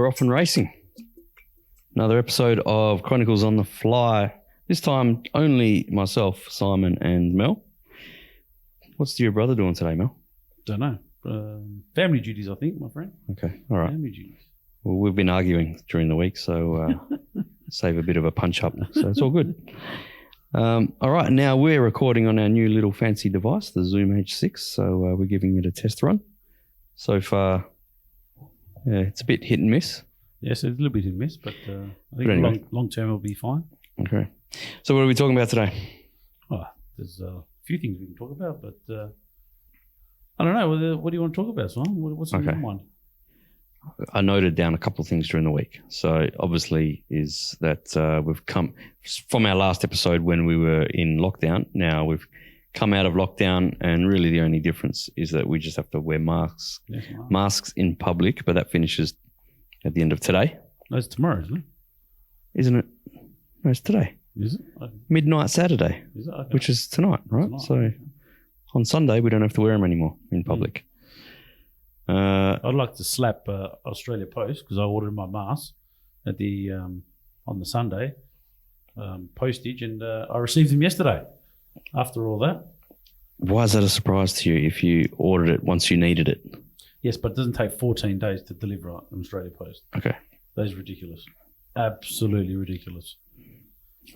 we're off and racing. Another episode of Chronicles on the Fly. This time, only myself, Simon and Mel. What's your brother doing today, Mel? Don't know. Family duties, I think, my friend. Okay, all right. Family duties. Well, we've been arguing during the week, so save a bit of a punch-up. So it's all good. All right, now we're recording on our new little fancy device, the Zoom H6, so we're giving it a test run. So far, it's a bit hit and miss. Yes, it's a little bit hit and miss, but I think anyway, long term will be fine. Okay. So what are we talking about today? Oh, there's a few things we can talk about, but I don't know. What do you want to talk about, Simon? What's in your mind? I noted down a couple of things during the week. So obviously is that we've come from our last episode when we were in lockdown. Now we've come out of lockdown, and really the only difference is that we just have to wear masks. Yes, masks in public, but that finishes at the end of today. No, it's tomorrow, isn't it? Isn't it? No, it's today. Is it? Midnight Saturday, is it? Okay. Which is tonight, right? Tonight. So on Sunday we don't have to wear them anymore in public. I'd like to slap Australia Post because I ordered my mask at the on the Sunday postage, and I received them yesterday. After all that, why is that a surprise to you if you ordered it once you needed it? Yes, but it doesn't take 14 days to deliver on Australia Post. Okay, that is ridiculous, absolutely ridiculous.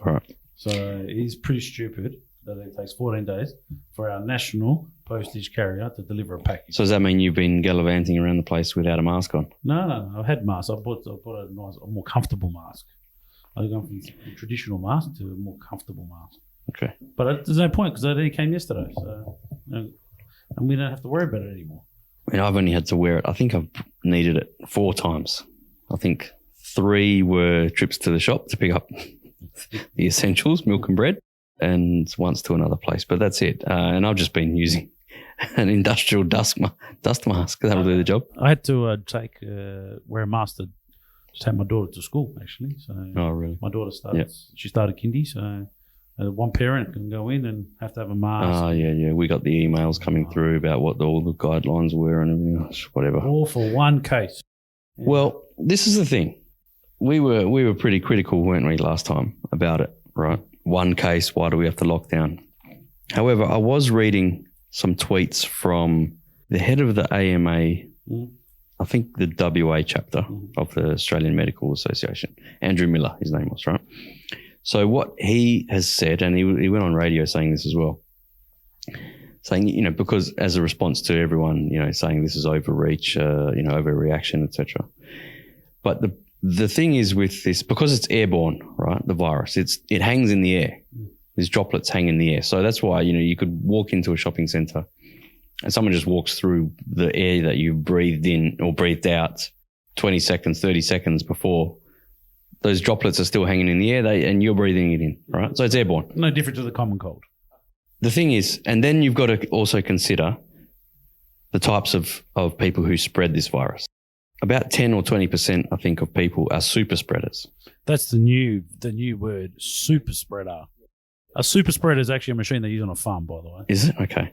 All right, so it is pretty stupid that it takes 14 days for our national postage carrier to deliver a package. So does that mean you've been gallivanting around the place without a mask on? No. I've had masks. I bought a nice, a more comfortable mask. I've gone from a traditional mask to a more comfortable mask. Okay. But there's no point because it only came yesterday. So, and we don't have to worry about it anymore. I mean, I've only had to wear it. I think I've needed it 4 times. I think 3 were trips to the shop to pick up the essentials, milk and bread, and once to another place, but that's it. And I've just been using an industrial dust mask. That'll do the job. I had to wear a mask to take my daughter to school, actually. So oh, really? My daughter she started kindy, so one parent can go in and have to have a mask. Oh, yeah. We got the emails coming through about what all the guidelines were and everything else, whatever. All for one case. Yeah. Well, this is the thing. We were pretty critical, weren't we, last time about it, right? One case, why do we have to lock down? However, I was reading some tweets from the head of the AMA, I think the WA chapter of the Australian Medical Association, Andrew Miller, his name was, right? So what he has said, and he went on radio saying this as well, saying, because as a response to everyone, saying this is overreach, overreaction, etc. But the thing is with this, because it's airborne, right, the virus, it hangs in the air. These droplets hang in the air. So that's why, you could walk into a shopping centre and someone just walks through the air that you breathed in or breathed out 20 seconds, 30 seconds before. Those droplets are still hanging in the air and you're breathing it in, right? So it's airborne. No different to the common cold. The thing is, and then you've got to also consider the types of people who spread this virus. About 10 or 20%, I think, of people are super spreaders. That's the new word, super spreader. A super spreader is actually a machine they use on a farm, by the way. Is it? Okay.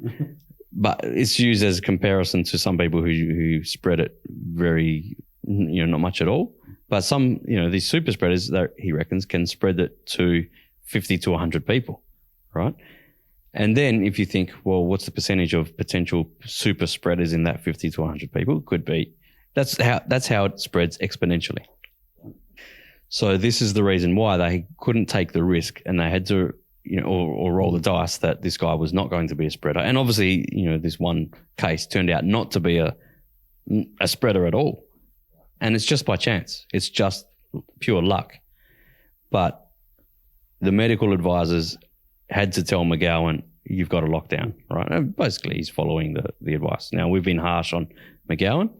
But it's used as a comparison to some people who spread it very, not much at all. But some, these super spreaders, that he reckons, can spread it to 50 to 100 people, right? And then if you think, well, what's the percentage of potential super spreaders in that 50 to 100 people? Could be. That's how it spreads exponentially. So this is the reason why they couldn't take the risk, and they had to, or roll the dice that this guy was not going to be a spreader. And obviously, this one case turned out not to be a spreader at all. And it's just by chance. It's just pure luck. But the medical advisors had to tell McGowan, you've got to lock down, right? And basically, he's following the advice. Now, we've been harsh on McGowan.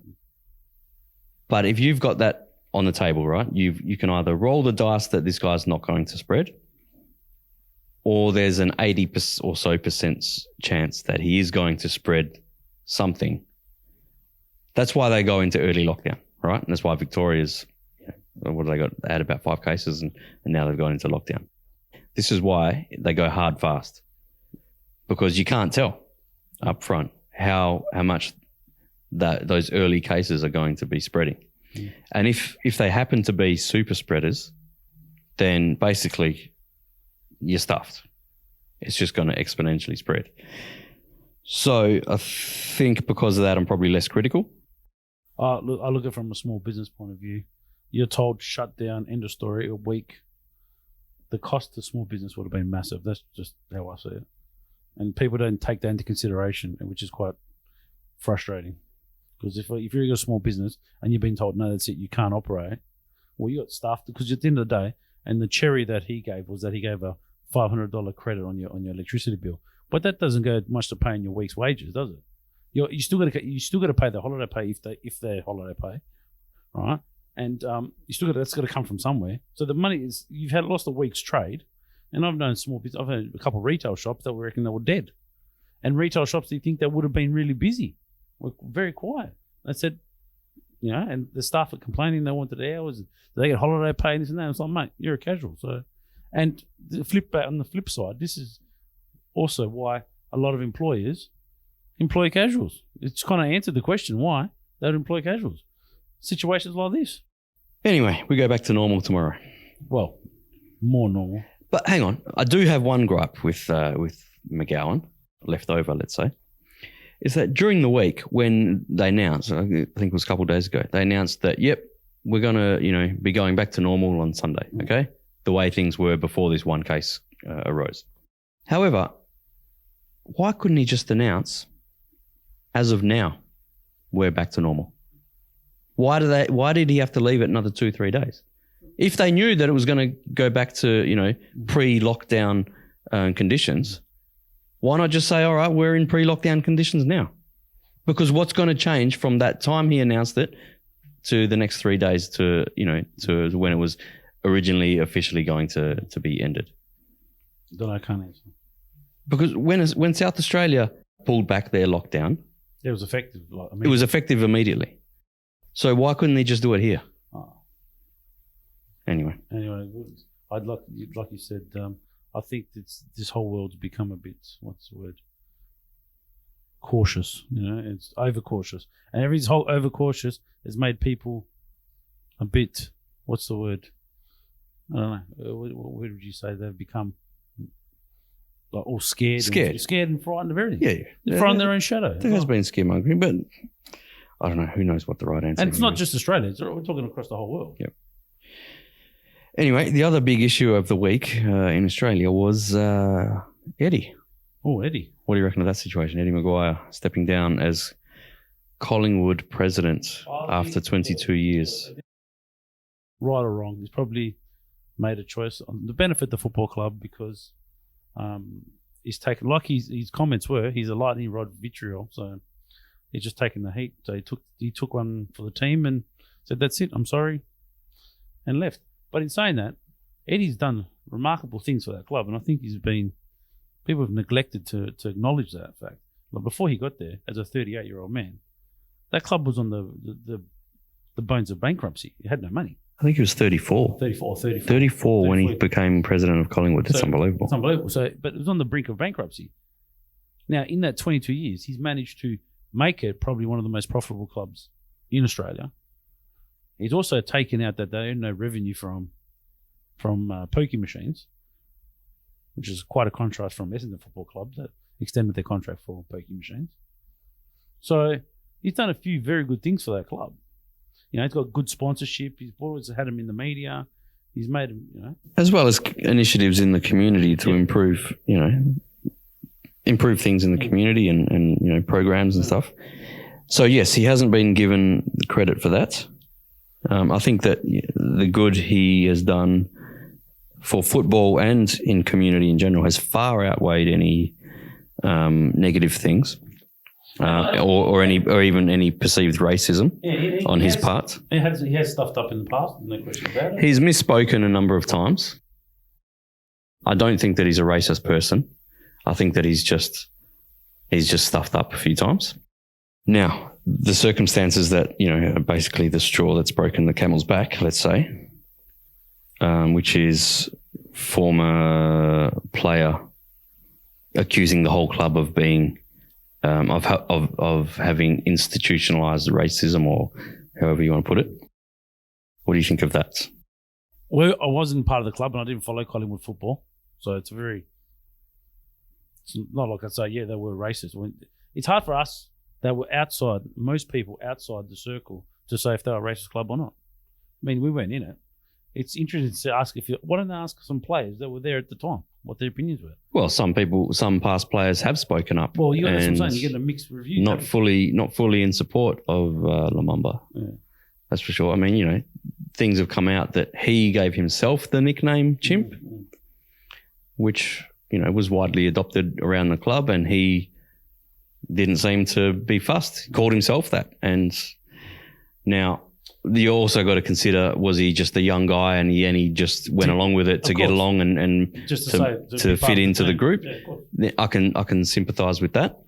But if you've got that on the table, right, you can either roll the dice that this guy's not going to spread, or there's an 80% or so chance that he is going to spread something. That's why they go into early lockdown, right? And that's why Victoria's, what have they got? They had about 5 cases and now they've gone into lockdown. This is why they go hard fast, because you can't tell up front how much those early cases are going to be spreading. And if they happen to be super spreaders, then basically you're stuffed. It's just going to exponentially spread. So I think because of that, I'm probably less critical. I look at it from a small business point of view. You're told shut down, end of story, a week. The cost to small business would have been massive. That's just how I see it. And people don't take that into consideration, which is quite frustrating. Because if you're a small business and you've been told, no, that's it, you can't operate, well, you got stuffed. Because at the end of the day, and the cherry that he gave was that he gave a $500 credit on your electricity bill. But that doesn't go much to paying your week's wages, does it? You still got to pay the holiday pay if they're holiday pay, right? And that's got to come from somewhere. So the money is you've lost a week's trade, and I've known small business. I've had a couple of retail shops that reckon they were dead, and retail shops they think they would have been really busy, were very quiet. They said, and the staff are complaining they wanted hours. They get holiday pay and this and that. It's like, mate, you're a casual. So, and on the flip side, this is also why a lot of employers employ casuals. It's kind of answered the question why they don't employ casuals. Situations like this. Anyway, we go back to normal tomorrow. Well, more normal. But hang on, I do have one gripe with McGowan, left over, let's say, is that during the week when they announced, I think it was a couple of days ago, they announced that, yep, we're going to, be going back to normal on Sunday, okay? The way things were before this one case arose. However, why couldn't he just announce, as of now, we're back to normal? Why did he have to leave it another 2-3 days? If they knew that it was going to go back to, pre-lockdown conditions, why not just say, all right, we're in pre-lockdown conditions now? Because what's going to change from that time he announced it to the next 3 days to when it was originally officially going to be ended? I can't answer. Because when South Australia pulled back their lockdown, it was effective. It was effective immediately. So why couldn't they just do it here? Oh. Anyway, I'd like you said. I think this whole world's become a bit, what's the word? Cautious. It's overcautious, and this whole overcautious has made people a bit. What's the word? I don't know. What would you say? They've become like all scared and frightened of everything. Yeah. They're frightened of their own shadow. There has been scaremongering, but I don't know. Who knows what the right answer is? And it's not just Australia. We're talking across the whole world. Yep. Anyway, the other big issue of the week in Australia was Eddie. Oh, Eddie. What do you reckon of that situation? Eddie McGuire stepping down as Collingwood president after 22 years. Right or wrong, he's probably made a choice on the benefit of the football club because he's taken, like his comments were, he's a lightning rod vitriol, so he's just taken the heat. So he took one for the team and said, that's it, I'm sorry, and left. But in saying that, Eddie's done remarkable things for that club, and I think people have neglected to acknowledge that fact. Like before he got there, as a 38-year-old man, that club was on the bones of bankruptcy. It had no money. I think he was 34. 34 when he became president of Collingwood. That's unbelievable. It's unbelievable. But it was on the brink of bankruptcy. Now, in that 22 years, he's managed to make it probably one of the most profitable clubs in Australia. He's also taken out that they earn no revenue from pokie machines, which is quite a contrast from Essendon Football Club that extended their contract for pokie machines. So he's done a few very good things for that club. He's got good sponsorship. He's always had him in the media. He's made him, as well as initiatives in the community to improve things in the community and programs and stuff. So yes, he hasn't been given credit for that. I think that the good he has done for football and in community in general has far outweighed any negative things. Or even any perceived racism on his part. He has stuffed up in the past, no question about it. He's misspoken a number of times. I don't think that he's a racist person. I think that he's just stuffed up a few times. Now, the circumstances that, are basically the straw that's broken the camel's back, let's say, which is former player accusing the whole club of being of having institutionalized racism, or however you want to put it. What do you think of that? Well, I wasn't part of the club and I didn't follow Collingwood football. So it's not like I say, yeah, they were racist. It's hard for us that were outside, most people outside the circle, to say if they're a racist club or not. I mean, we weren't in it. It's interesting to ask why don't they ask some players that were there at the time what their opinions were? Well, some past players have spoken up. Well, that's what I'm saying. You get a mixed review. Not fully in support of Lumumba. Yeah. That's for sure. I mean, things have come out that he gave himself the nickname Chimp, which, was widely adopted around the club, and he didn't seem to be fussed. He called himself that. And now you also got to consider, was he just a young guy and he just went along with it to get along and just to fit into the group? Yeah, of course. I can sympathise with that.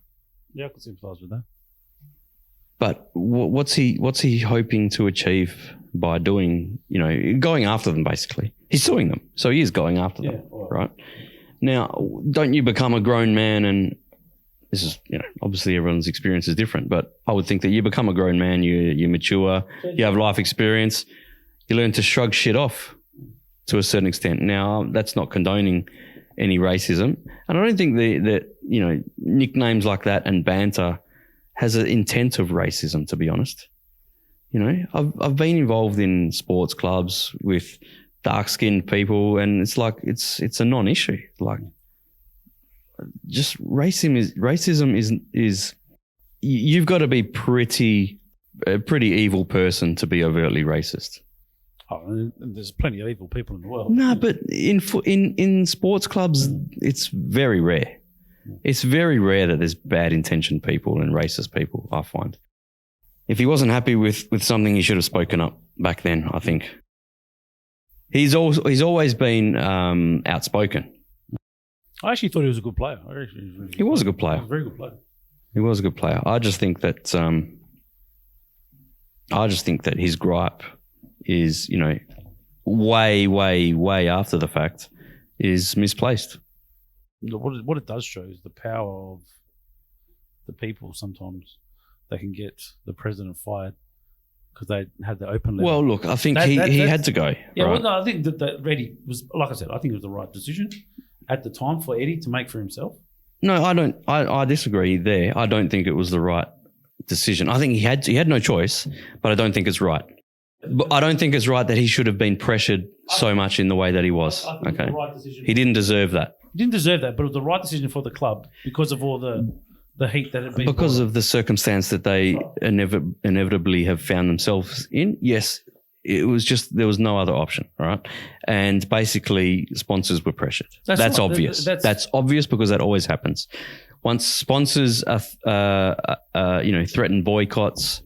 Yeah, I can sympathise with that. But what's he hoping to achieve by doing, going after them basically? He's suing them. So he is going after them, right? Now, don't you become a grown man, and this is, obviously everyone's experience is different, but I would think that you become a grown man, you mature, you have life experience, you learn to shrug shit off to a certain extent. Now, that's not condoning any racism. And I don't think that nicknames like that and banter has an intent of racism, to be honest. I've been involved in sports clubs with dark-skinned people, and it's like it's a non-issue. Like, just racism is you've got to be a pretty evil person to be overtly racist. Oh, there's plenty of evil people in the world. No, but in sports clubs, it's very rare. It's very rare that there's bad intentioned people and racist people, I find. If he wasn't happy with something, he should have spoken up back then, I think. He's always been outspoken. I actually thought he was a good player. He was a good player. A very good player. He was a good player. I just think that his gripe is, way, way, way after the fact, is misplaced. What it does show is the power of the people. Sometimes they can get the president fired because they had the open letter. Well, look, I think he had to go. Yeah, right? well, no, I think that Eddie was, like I said, I think it was the right decision at the time for Eddie to make for himself. No, I don't. I disagree there. I don't think it was the right decision. I think he had no choice, but I don't think it's right. But I don't think it's right that he should have been pressured so much in the way that he was. I think it was the right decision. He didn't deserve that. He didn't deserve that, but it was the right decision for the club because of all the heat that had been because of the circumstance that they inevitably have found themselves in. Yes, it was just there was no other option, right? And basically, sponsors were pressured. That's obvious. That's obvious because that always happens. Once sponsors threaten boycotts,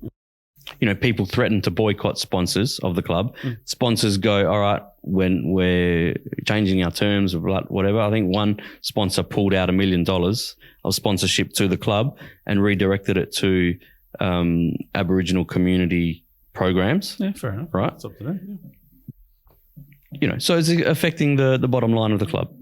people threaten to boycott sponsors of the club. Sponsors go, all right, when we're changing our terms or whatever. I think one sponsor pulled out $1 million of sponsorship to the club and redirected it to Aboriginal community programs. Yeah, fair enough. Right? It's up to them. Yeah. So it's affecting the bottom line of the club.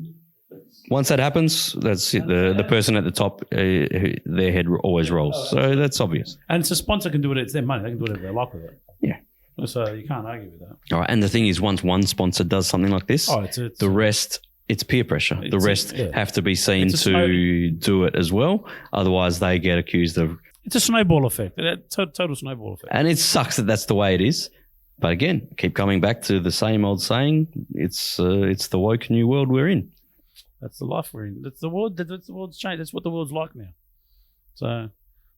Once that happens, that's it. The person at the top, their head always rolls. So that's obvious. And it's a sponsor can do it. It's their money. They can do whatever they like with it. Yeah. So you can't argue with that. All right. And the thing is, once one sponsor does something like this, the rest, it's peer pressure. The rest have to be seen to do it as well. Otherwise, they get accused of... It's a snowball effect. Total snowball effect. And it sucks that that's the way it is. But again, keep coming back to the same old saying. It's the woke new world we're in. That's the life we're in. That's the world. That's the world's changed. That's what the world's like now. So,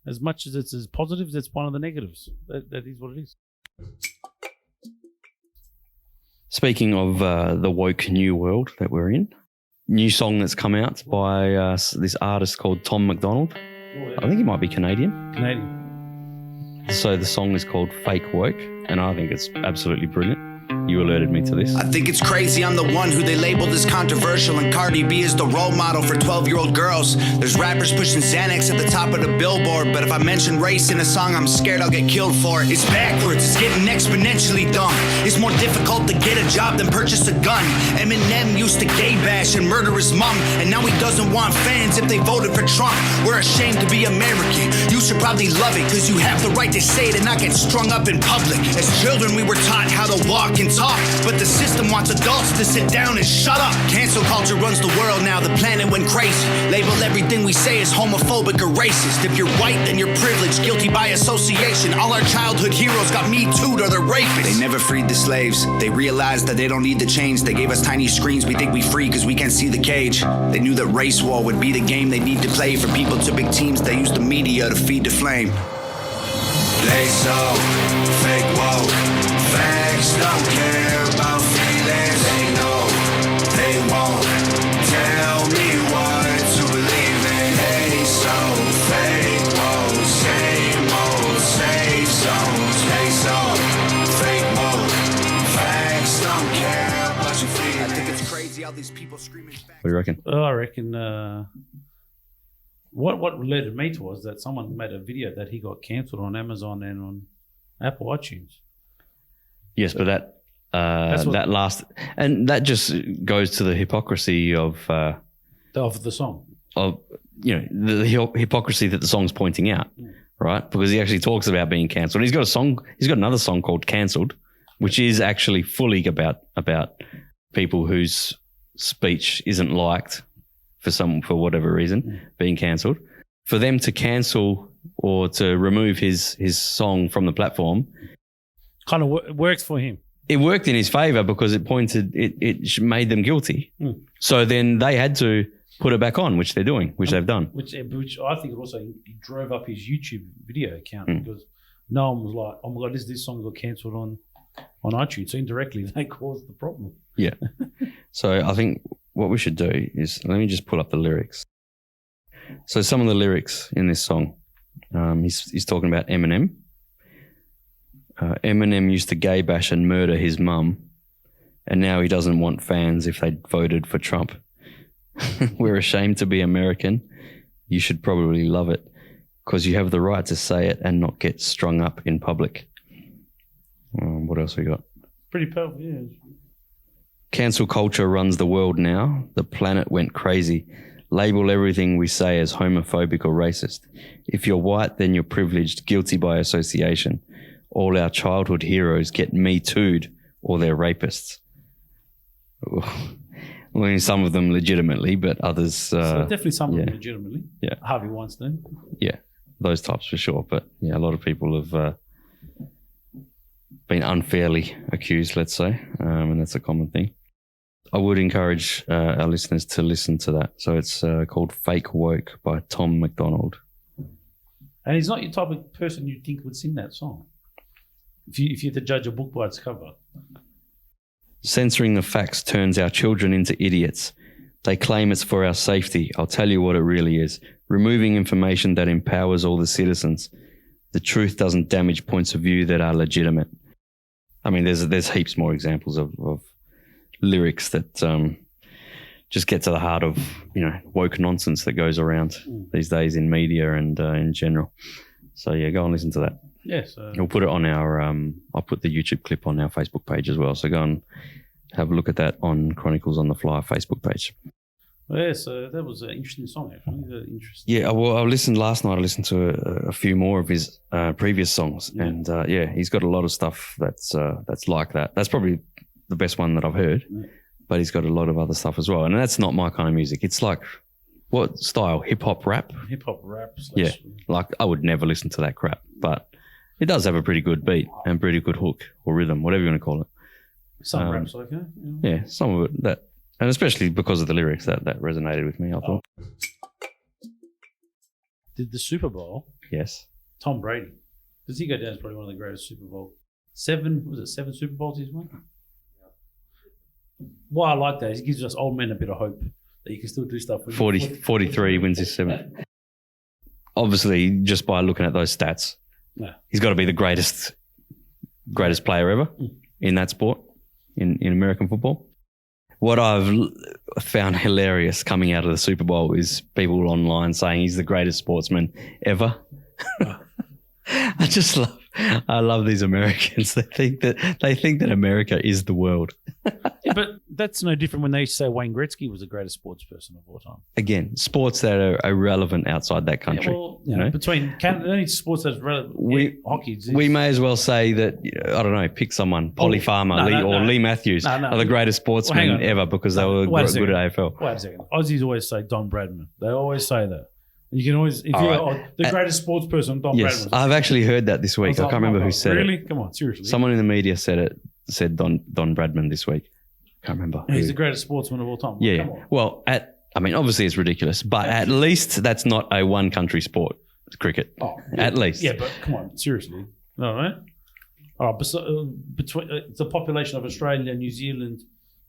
as much as it's as positives, it's one of the negatives. That is what it is. Speaking of the woke new world that we're in, new song that's come out by this artist called Tom McDonald. I think he might be Canadian. So the song is called Fake Woke, and I think it's absolutely brilliant. You alerted me to this. I think it's crazy I'm the one who they labeled as controversial, and Cardi B is the role model for 12-year-old girls. There's rappers pushing Xanax at the top of the billboard, but if I mention race in a song, I'm scared I'll get killed for it. It's backwards, it's getting exponentially dumb. It's more difficult to get a job than purchase a gun. Eminem used to gay bash and murder his mom, and now he doesn't want fans if they voted for Trump. We're ashamed to be American. You should probably love it, cause you have the right to say it and not get strung up in public. As children we were taught how to walk and talk, but the system wants adults to sit down and shut up. Cancel culture runs the world now, the planet went crazy. Label everything we say as homophobic or racist. If you're white, then you're privileged, guilty by association. All our childhood heroes got Me Too'd or they're rapists. They never freed the slaves. They realized that they don't need the chains. They gave us tiny screens, we think we free cause we can't see the cage. They knew that race war would be the game they need to play. For people to big teams, they use the media to feed the flame. They so fake woke. Facts don't care about feelings. They know they won't tell me what to believe in. They so fake woke. Same old safe zones. They so fake woke. Facts don't care about your feelings. I think it's crazy how these people screaming back. What do you reckon? I reckon what related me to was that someone made a video that he got cancelled on Amazon and on Apple iTunes. Yes, but that last, and that just goes to the hypocrisy of the song. Of the hypocrisy that the song's pointing out, right? Because he actually talks about being cancelled. He's got another song called "Cancelled," which is actually fully about people whose speech isn't liked for whatever reason, being cancelled. For them to cancel or to remove his song from the platform, kind of works for him. It worked in his favour because it made them guilty. So then they had to put it back on, which they're doing, which they've done. Which I think also he drove up his YouTube video account because no one was like, oh my God, this song got cancelled on iTunes. So indirectly they caused the problem. Yeah. So I think what we should do is, let me just pull up the lyrics. So some of the lyrics in this song, he's talking about Eminem. Eminem used to gay bash and murder his mum, and now he doesn't want fans if they voted for Trump. We're ashamed to be American. You should probably love it because you have the right to say it and not get strung up in public. What else we got? Pretty powerful, yeah. Cancel culture runs the world now. The planet went crazy. Label everything we say as homophobic or racist. If you're white, then you're privileged, guilty by association. All our childhood heroes get Me Too'd or they're rapists. I mean, some of them legitimately, but others... so definitely some of them legitimately. Yeah. Harvey Weinstein. Yeah, those types for sure. But yeah, a lot of people have been unfairly accused, let's say, and that's a common thing. I would encourage our listeners to listen to that. So it's called Fake Woke by Tom McDonald. And he's not your type of person you'd think would sing that song. If you had to judge a book by its cover. Censoring the facts turns our children into idiots. They claim it's for our safety. I'll tell you what it really is. Removing information that empowers all the citizens. The truth doesn't damage points of view that are legitimate. I mean, there's heaps more examples of lyrics that just get to the heart of, woke nonsense that goes around these days in media and in general. So yeah, go and listen to that. Yes. We'll put it on our, I'll put the YouTube clip on our Facebook page as well. So go and have a look at that on Chronicles on the Fly Facebook page. Well, yeah, so that was an interesting song, actually. Interesting. Yeah, well, last night I listened to a few more of his previous songs. Yeah. And he's got a lot of stuff that's like that. That's probably the best one that I've heard, but he's got a lot of other stuff as well. And that's not my kind of music. It's like, what style? Hip-hop rap? Hip-hop rap. Yeah, like I would never listen to that crap, but it does have a pretty good beat and pretty good hook or rhythm, whatever you want to call it. Some rap's okay. Yeah, some of it, that, and especially because of the lyrics, that resonated with me, I thought. Did the Superbowl? Yes. Tom Brady. Does he go down as probably one of the greatest Super Bowl? seven Super Bowls he's won? Why I like that is it gives us old men a bit of hope that you can still do stuff. 43 wins his seventh. Obviously, just by looking at those stats, he's got to be the greatest player ever in that sport. in American football. What I've found hilarious coming out of the Super Bowl is people online saying he's the greatest sportsman ever. I love these Americans. They think that America is the world. Yeah, but that's no different when they say Wayne Gretzky was the greatest sports person of all time. Again, sports that are irrelevant outside that country. Yeah, well, you know, between Canada, only sports that's relevant. Hockey. We may as well say that, I don't know, pick someone, Polly Farmer, Lee Matthews are the greatest sportsmen ever because they were good at AFL. Wait a second. Aussies always say Don Bradman. They always say that. You can always, if you're the greatest sports person, Don Bradman. I've actually heard that this week. I can't remember who said it. Really? Come on, seriously. Someone in the media said Don Bradman this week. Can't remember. He's the greatest sportsman of all time. Yeah. Come on. Well, obviously it's ridiculous, but at least that's not a one country sport, cricket. Oh, yeah. At least. Yeah, but come on, seriously. No, right? All right, between the population of Australia, New Zealand,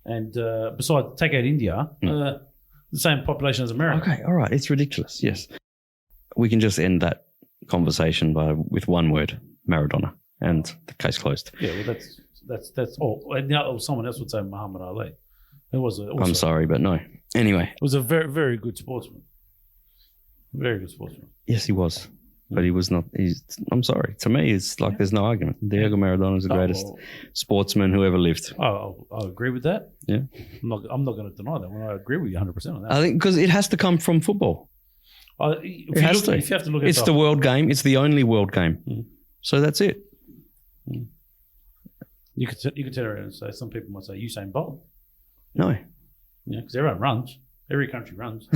and besides, take out India, the same population as America. Okay, all right. It's ridiculous, yes. We can just end that conversation with one word, Maradona, and the case closed. Yeah, well, that's all. And now someone else would say Muhammad Ali. It was I'm sorry, but no. Anyway. It was a very, very good sportsman. Very good sportsman. Yes, he was. But he was not. I'm sorry. To me, it's like there's no argument. Diego Maradona is the greatest sportsman who ever lived. I'll agree with that. Yeah. I'm not going to deny that. I agree with you 100% on that. I think because it has to come from football. If you have to look at it's the world game. It's the only world game. Mm. So that's it. Mm. You could turn around and say some people might say Usain Bolt. No. Yeah, because everyone runs. Every country runs.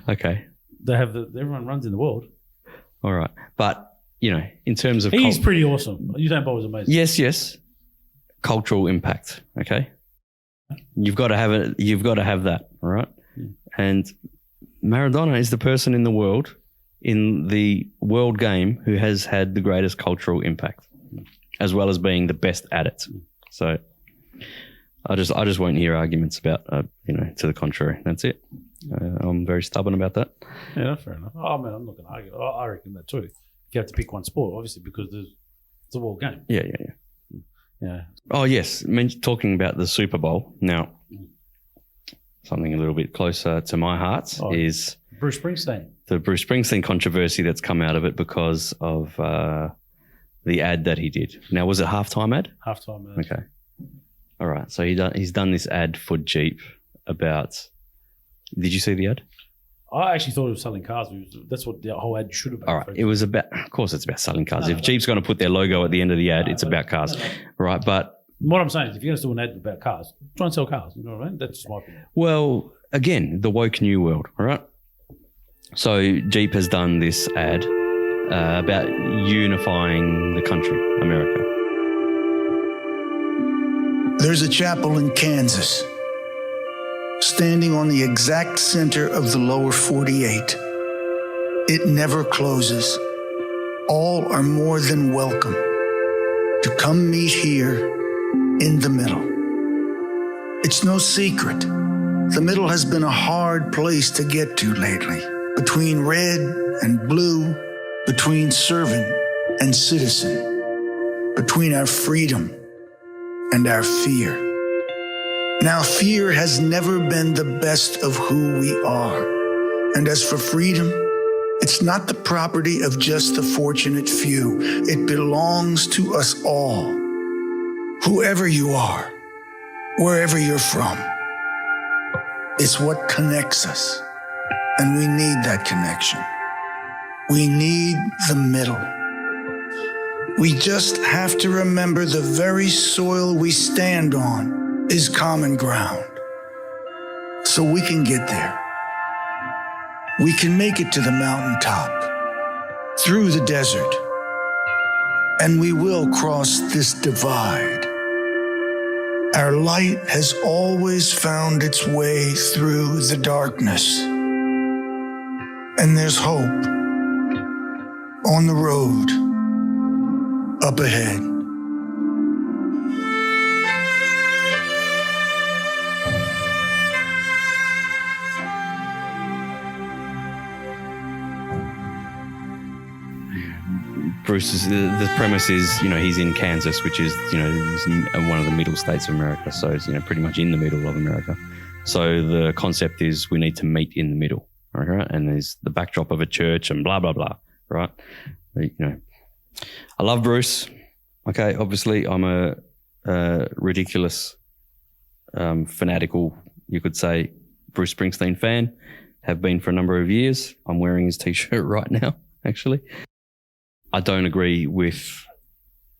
Okay. Everyone runs in the world. All right, but in terms of he's pretty awesome. Usain Bolt was amazing. Yes. Cultural impact. Okay. You've got to have it. You've got to have that. All right. Mm. And Maradona is the person in the world, in the world game, who has had the greatest cultural impact, as well as being the best at it. So, I just won't hear arguments about to the contrary. That's it. I'm very stubborn about that. Yeah, that's fair enough. Oh man, I'm not going to argue. I reckon that too. If you have to pick one sport, obviously, because it's a world game. Yeah. Oh yes, talking about the Super Bowl now. Something a little bit closer to my heart is Bruce Springsteen. The Bruce Springsteen controversy that's come out of it because of the ad that he did. Now, was it halftime ad? Halftime ad. Okay. All right. So he's done this ad for Jeep about. Did you see the ad? I actually thought it was selling cars. That's what the whole ad should have been. All right. It was about. Of course, it's about selling cars. If Jeep's going to put their logo at the end of the ad, it's about cars, right? But. What I'm saying is, if you're going to do an ad about cars, try and sell cars. You know what I mean? That's just my opinion. Well, again, the woke new world, all right? So Jeep has done this ad about unifying the country, America. There's a chapel in Kansas, standing on the exact center of the lower 48. It never closes. All are more than welcome to come meet here in the middle. It's no secret. The middle has been a hard place to get to lately. Between red and blue, between servant and citizen, between our freedom and our fear. Now, fear has never been the best of who we are. And as for freedom, it's not the property of just the fortunate few. It belongs to us all. Whoever you are, wherever you're from, it's what connects us. And we need that connection. We need the middle. We just have to remember the very soil we stand on is common ground. So we can get there. We can make it to the mountaintop, through the desert, and we will cross this divide. Our light has always found its way through the darkness. And there's hope on the road up ahead. Bruce, the premise is, he's in Kansas, which is, one of the middle states of America. So it's, pretty much in the middle of America. So the concept is we need to meet in the middle, right? And there's the backdrop of a church and blah, blah, blah, right? I love Bruce. Okay, obviously I'm a ridiculous, fanatical, you could say, Bruce Springsteen fan. Have been for a number of years. I'm wearing his T-shirt right now, actually. I don't agree with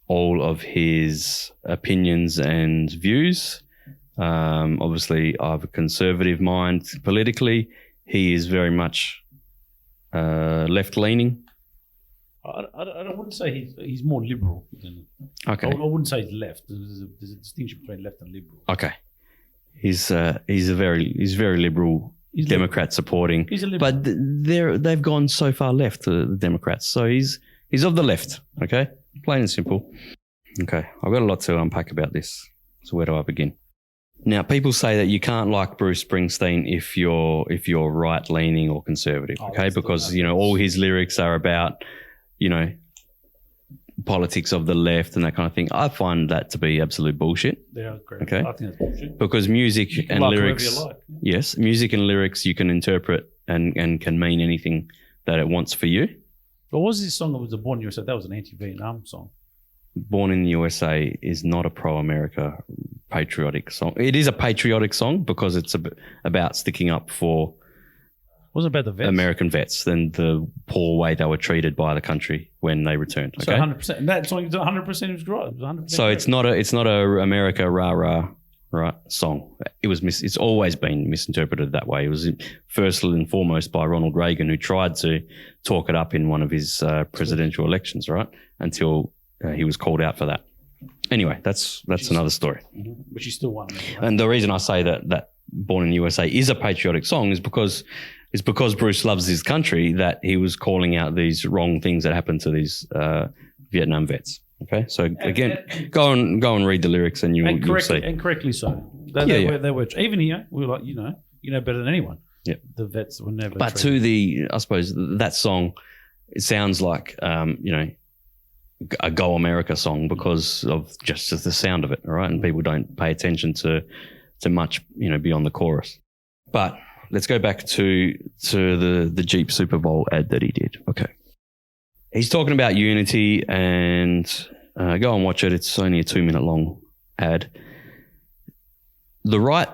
all of his opinions and views. Obviously, I have a conservative mind politically. He is very much left-leaning. I wouldn't say he's more liberal than. Okay. I wouldn't say he's left. There's a distinction between left and liberal. Okay. He's very liberal. He's Democrat supporting. He's a liberal. But they've gone so far left, the Democrats. So he's of the left. Okay, plain and simple. Okay, I've got a lot to unpack about this. So where do I begin? Now, people say that you can't like Bruce Springsteen if you're right leaning or conservative. Okay, because all his lyrics are about politics of the left and that kind of thing. I find that to be absolute bullshit. Yeah, correct. Okay. I think that's bullshit. Because music and like lyrics, you like. Yes, music and lyrics you can interpret and can mean anything that it wants for you. What was this song that was Born in the USA? That was an anti-Vietnam song. Born in the USA is not a pro-America patriotic song. It is a patriotic song because it's about sticking up for Wasn't about the vets. American vets and the poor way they were treated by the country when they returned. Okay? So 100%. And that song, 100% was right. It was 100% So correct. it's not a America rah rah right song. It's always been misinterpreted that way. It was first and foremost by Ronald Reagan, who tried to talk it up in one of his presidential elections, right? Until he was called out for that. Anyway, that's another story. Mm-hmm. But you still won. Right? And the reason I say that Born in the USA is a patriotic song is because Bruce loves his country, that he was calling out these wrong things that happened to these Vietnam vets. Okay, so again, go and read the lyrics and you'll see. And correctly so. They were even here. We were like, you know better than anyone. Yeah, the vets were never. But treated. I suppose that song, it sounds like a Go America song because of just the sound of it, all right? And people don't pay attention to much, beyond the chorus. But let's go back to the Jeep Superbowl ad that he did. Okay. He's talking about unity and go and watch it. It's only a 2-minute long ad. The right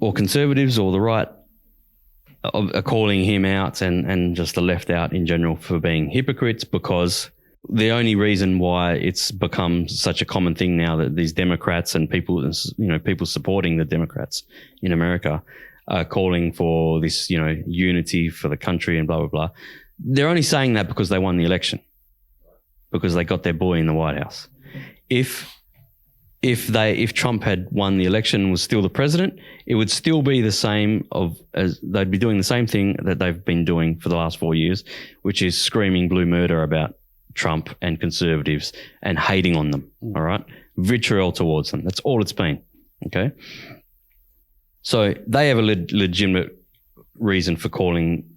or conservatives or the right are calling him out and just the left out in general for being hypocrites, because the only reason why it's become such a common thing now that these Democrats and people supporting the Democrats in America are calling for this, unity for the country and blah, blah, blah. They're only saying that because they won the election, because they got their boy in the White House. If Trump had won the election and was still the president, it would still be the same as they'd be doing the same thing that they've been doing for the last 4 years, which is screaming blue murder about Trump and conservatives and hating on them, all right? Vitriol towards them. That's all it's been, okay? So they have a legitimate reason for calling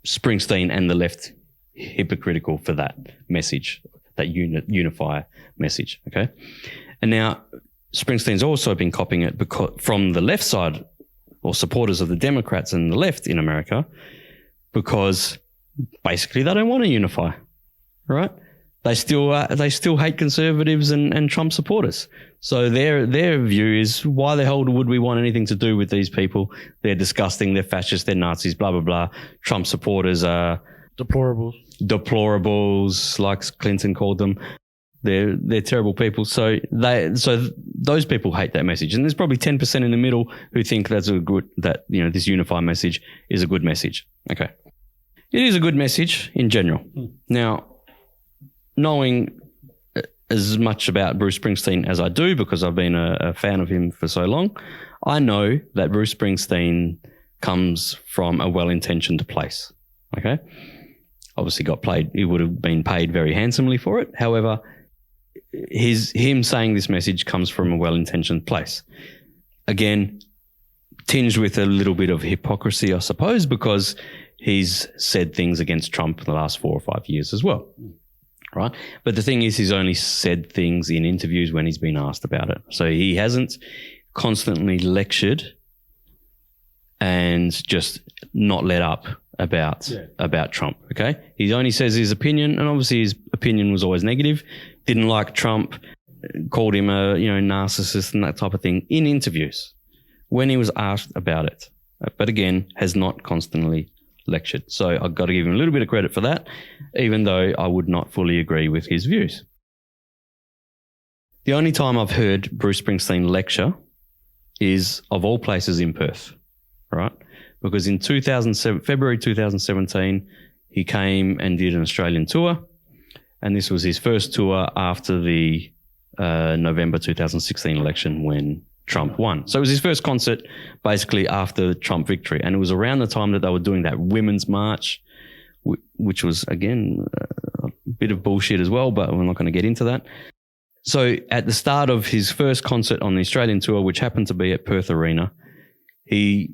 Springsteen and the left hypocritical for that message, that unify message, okay? And now Springsteen's also been copying it from the left side, or supporters of the Democrats and the left in America, because basically they don't want to unify, right? They still hate conservatives and Trump supporters. So their view is, why the hell would we want anything to do with these people? They're disgusting, they're fascists, they're Nazis, blah, blah, blah. Trump supporters are deplorables, like Clinton called them. They're terrible people. So those people hate that message. And there's probably 10% in the middle who think this unify message is a good message. Okay. It is a good message in general. Now, knowing as much about Bruce Springsteen as I do, because I've been a fan of him for so long, I know that Bruce Springsteen comes from a well-intentioned place, okay? Obviously he would have been paid very handsomely for it. However, him saying this message comes from a well-intentioned place. Again, tinged with a little bit of hypocrisy, I suppose, because he's said things against Trump in the last 4 or 5 years as well, right? But the thing is, he's only said things in interviews when he's been asked about it. So he hasn't constantly lectured and just not let up about Trump, okay? He only says his opinion, and obviously his opinion was always negative. Didn't like Trump, called him a narcissist and that type of thing in interviews when he was asked about it. But again, has not constantly lectured. So I've got to give him a little bit of credit for that, even though I would not fully agree with his views. The only time I've heard Bruce Springsteen lecture is, of all places, in Perth, right? Because in February 2017, he came and did an Australian tour, and this was his first tour after the November 2016 election when Trump won. So it was his first concert basically after the Trump victory, and it was around the time that they were doing that women's march, which was, again, a bit of bullshit as well, but we're not going to get into that. So at the start of his first concert on the Australian tour, which happened to be at Perth Arena, he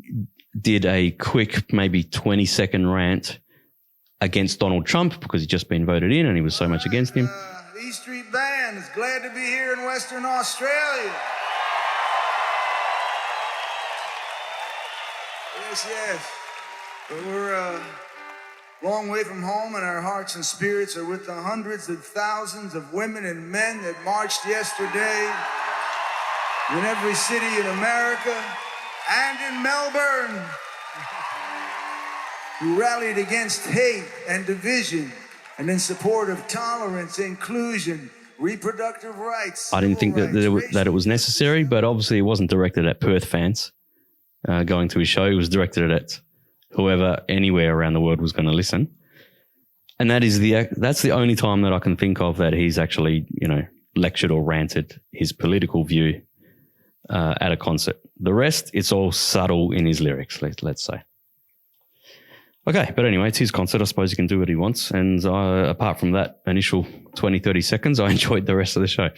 did a quick, maybe 20-second rant against Donald Trump because he'd just been voted in and he was so much against him. The E Street Band is glad to be here in Western Australia. Yes. But we're a long way from home, and our hearts and spirits are with the hundreds of thousands of women and men that marched yesterday in every city in America and in Melbourne, who rallied against hate and division and in support of tolerance, inclusion, reproductive rights. I didn't think that it was necessary, but obviously it wasn't directed at Perth fans going to his show. It was directed at whoever anywhere around the world was going to listen. And that's the only time that I can think of that he's actually, lectured or ranted his political view at a concert. The rest, it's all subtle in his lyrics, let's say. Okay, but anyway, it's his concert. I suppose he can do what he wants. And apart from that initial 20, 30 seconds, I enjoyed the rest of the show.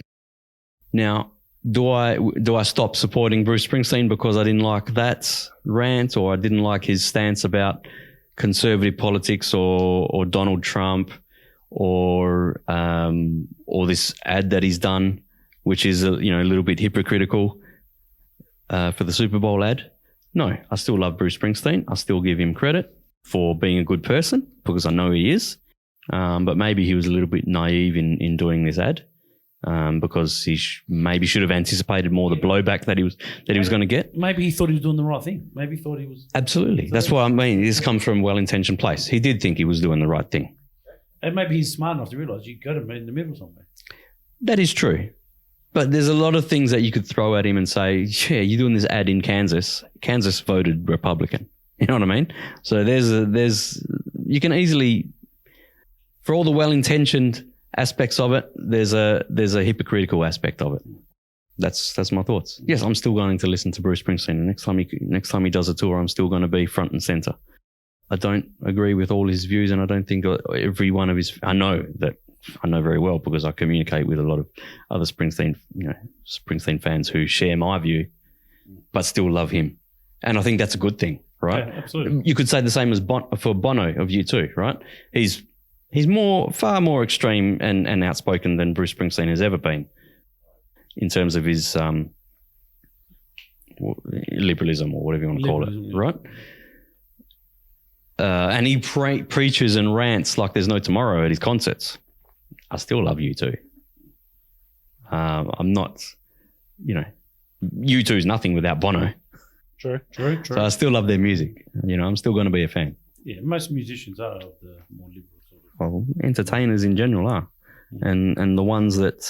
Now, do I stop supporting Bruce Springsteen because I didn't like that rant, or I didn't like his stance about conservative politics or Donald Trump or this ad that he's done, which is a little bit hypocritical for the Superbowl ad? No, I still love Bruce Springsteen. I still give him credit for being a good person because I know he is. But maybe he was a little bit naive in doing this ad. Because he maybe should have anticipated more the blowback that he was going to get. Maybe he thought he was doing the right thing. Maybe he thought he was... Absolutely. That's what I mean. This comes from a well-intentioned place. He did think he was doing the right thing. And maybe he's smart enough to realise you got him in the middle somewhere. That is true. But there's a lot of things that you could throw at him and say, yeah, you're doing this ad in Kansas. Kansas voted Republican. You know what I mean? So you can easily, for all the well-intentioned aspects of it, there's a hypocritical aspect of it. That's my thoughts. Yes, I'm still going to listen to Bruce Springsteen. Next time he does a tour, I'm still going to be front and center. I don't agree with all his views, and I don't think every one of his. I know very well because I communicate with a lot of other Springsteen fans who share my view, but still love him, and I think that's a good thing, right? Yeah, absolutely. You could say the same as for Bono of U2, right? He's far more extreme and outspoken than Bruce Springsteen has ever been in terms of his liberalism or whatever you want to call it, right? And he preaches and rants like there's no tomorrow at his concerts. I still love U2. I'm not, U2 is nothing without Bono. True. So I still love their music. I'm still going to be a fan. Yeah, most musicians are of the more liberal. Well, entertainers in general are, and the ones that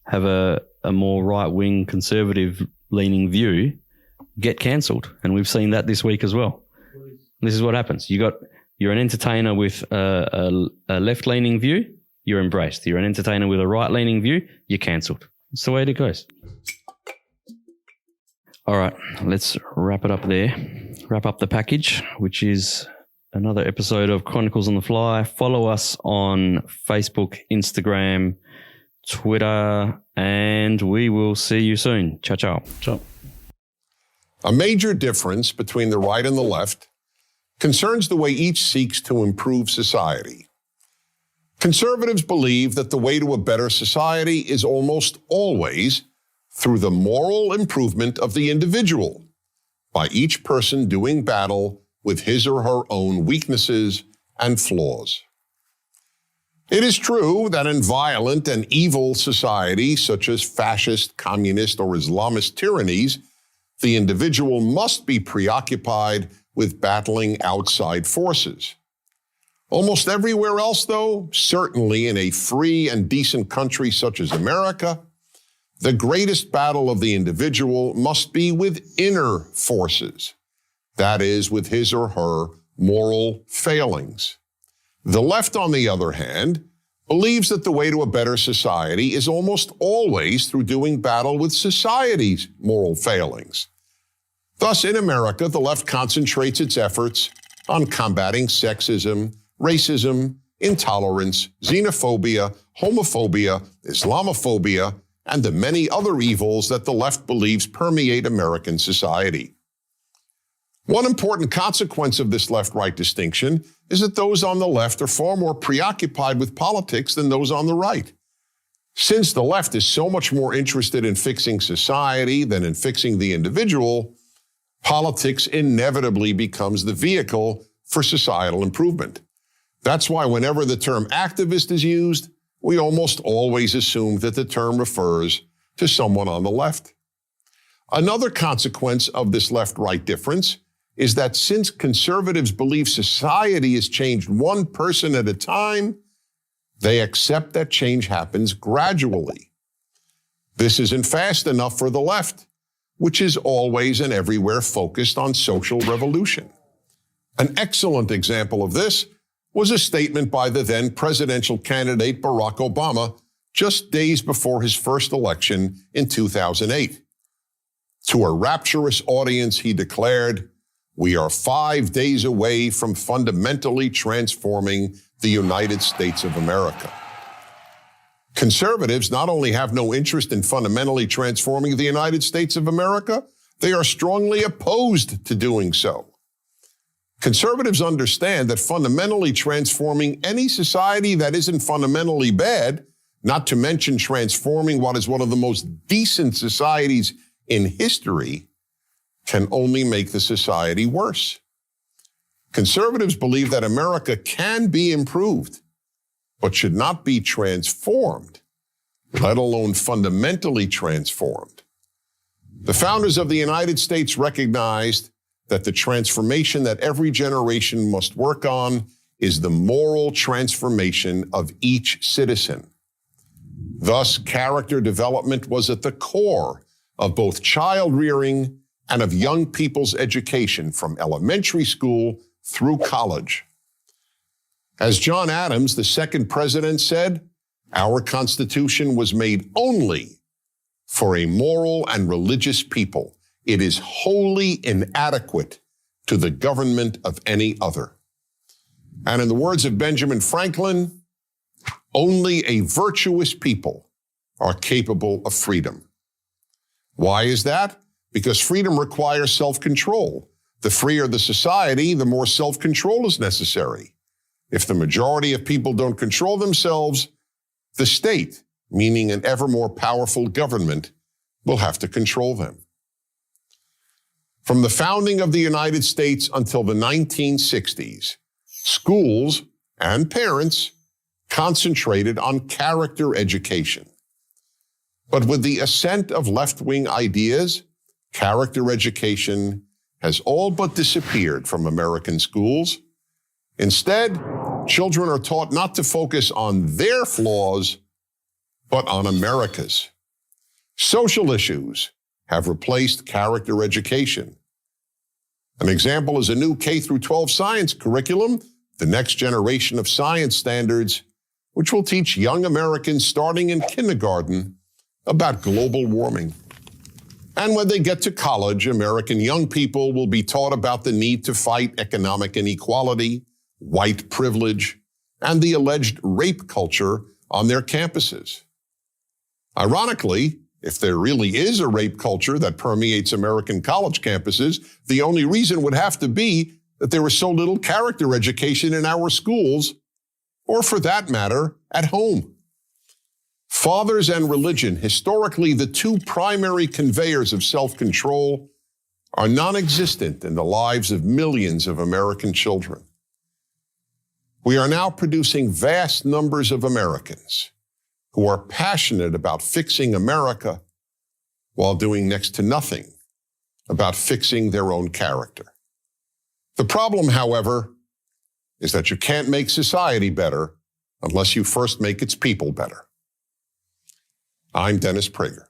have a more right-wing, conservative-leaning view get cancelled, and we've seen that this week as well. This is what happens. You're an entertainer with a left-leaning view, you're embraced. You're an entertainer with a right-leaning view, you're cancelled. It's the way it goes. All right, let's wrap it up there. Wrap up the package, which is another episode of Chronicles on the Fly. Follow us on Facebook, Instagram, Twitter, and we will see you soon. Ciao, ciao. Ciao. A major difference between the right and the left concerns the way each seeks to improve society. Conservatives believe that the way to a better society is almost always through the moral improvement of the individual, by each person doing battle with his or her own weaknesses and flaws. It is true that in violent and evil societies, such as fascist, communist, or Islamist tyrannies, the individual must be preoccupied with battling outside forces. Almost everywhere else, though, certainly in a free and decent country such as America, the greatest battle of the individual must be with inner forces, that is, with his or her moral failings. The left, on the other hand, believes that the way to a better society is almost always through doing battle with society's moral failings. Thus, in America, the left concentrates its efforts on combating sexism, racism, intolerance, xenophobia, homophobia, Islamophobia, and the many other evils that the left believes permeate American society. One important consequence of this left-right distinction is that those on the left are far more preoccupied with politics than those on the right. Since the left is so much more interested in fixing society than in fixing the individual, politics inevitably becomes the vehicle for societal improvement. That's why whenever the term activist is used, we almost always assume that the term refers to someone on the left. Another consequence of this left-right difference is that since conservatives believe society is changed one person at a time, they accept that change happens gradually. This isn't fast enough for the left, which is always and everywhere focused on social revolution. An excellent example of this was a statement by the then presidential candidate Barack Obama just days before his first election in 2008. To a rapturous audience, he declared, "We are 5 days away from fundamentally transforming the United States of America." Conservatives not only have no interest in fundamentally transforming the United States of America, they are strongly opposed to doing so. Conservatives understand that fundamentally transforming any society that isn't fundamentally bad, not to mention transforming what is one of the most decent societies in history, can only make the society worse. Conservatives believe that America can be improved, but should not be transformed, let alone fundamentally transformed. The founders of the United States recognized that the transformation that every generation must work on is the moral transformation of each citizen. Thus, character development was at the core of both child rearing and of young people's education from elementary school through college. As John Adams, the second president, said, "Our Constitution was made only for a moral and religious people. It is wholly inadequate to the government of any other." And in the words of Benjamin Franklin, only a virtuous people are capable of freedom. Why is that? Because freedom requires self-control. The freer the society, the more self-control is necessary. If the majority of people don't control themselves, the state, meaning an ever more powerful government, will have to control them. From the founding of the United States until the 1960s, schools and parents concentrated on character education. But with the ascent of left-wing ideas, character education has all but disappeared from American schools. Instead, children are taught not to focus on their flaws, but on America's. Social issues have replaced character education. An example is a new K-12 science curriculum, the next generation of science standards, which will teach young Americans starting in kindergarten about global warming. And when they get to college, American young people will be taught about the need to fight economic inequality, white privilege, and the alleged rape culture on their campuses. Ironically, if there really is a rape culture that permeates American college campuses, the only reason would have to be that there is so little character education in our schools, or for that matter, at home. Fathers and religion, historically the two primary conveyors of self-control, are non-existent in the lives of millions of American children. We are now producing vast numbers of Americans who are passionate about fixing America while doing next to nothing about fixing their own character. The problem, however, is that you can't make society better unless you first make its people better. I'm Dennis Prager.